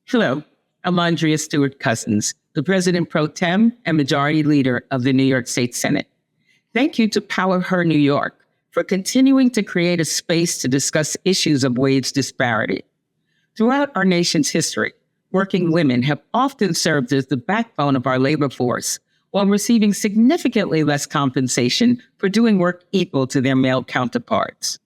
Hello, I'm Andrea Stewart-Cousins, the President Pro Tem and Majority Leader of the New York State Senate. Thank you to Power Her New York for continuing to create a space to discuss issues of wage disparity. Throughout our nation's history, working women have often served as the backbone of our labor force while receiving significantly less compensation for doing work equal to their male counterparts.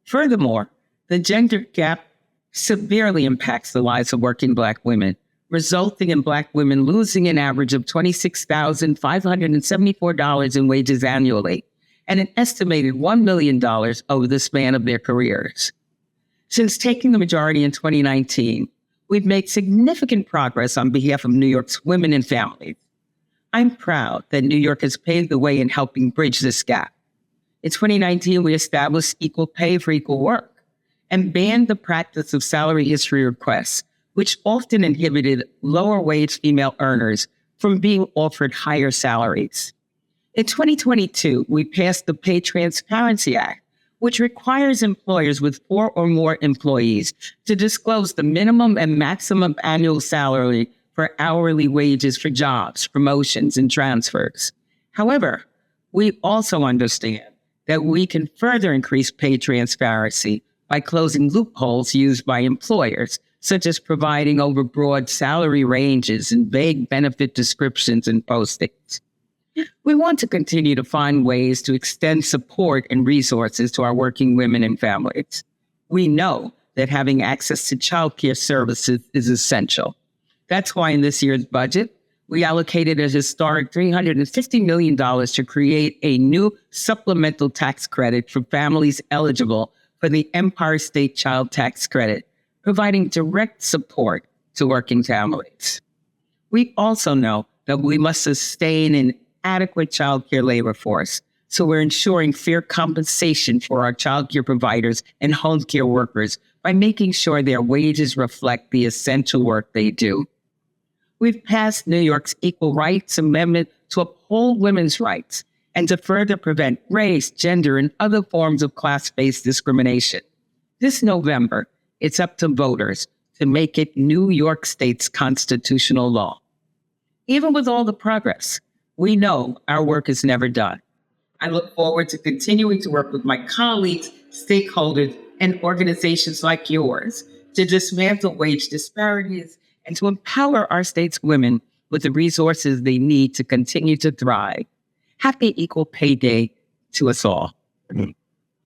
Furthermore, the gender gap severely impacts the lives of working Black women, resulting in Black women losing an average of $26,574 in wages annually and an estimated $1 million over the span of their careers. Since taking the majority in 2019, we've made significant progress on behalf of New York's women and families. I'm proud that New York has paved the way in helping bridge this gap. In 2019, we established equal pay for equal work and banned the practice of salary history requests, which often inhibited lower wage female earners from being offered higher salaries. In 2022, we passed the Pay Transparency Act, which requires employers with 4 or more employees to disclose the minimum and maximum annual salary for hourly wages for jobs, promotions, and transfers. However, we also understand that we can further increase pay transparency by closing loopholes used by employers, such as providing overbroad salary ranges and vague benefit descriptions and postings. We want to continue to find ways to extend support and resources to our working women and families. We know that having access to childcare services is essential. That's why in this year's budget, we allocated a historic $350 million to create a new supplemental tax credit for families eligible for the Empire State Child Tax Credit, providing direct support to working families. We also know that we must sustain an adequate childcare labor force, so we're ensuring fair compensation for our childcare providers and home care workers by making sure their wages reflect the essential work they do. We've passed New York's Equal Rights Amendment to uphold women's rights and to further prevent race, gender, and other forms of class-based discrimination. This November, it's up to voters to make it New York State's constitutional law. Even with all the progress, we know our work is never done. I look forward to continuing to work with my colleagues, stakeholders, and organizations like yours to dismantle wage disparities and to empower our state's women with the resources they need to continue to thrive. Happy Equal Pay Day to us all.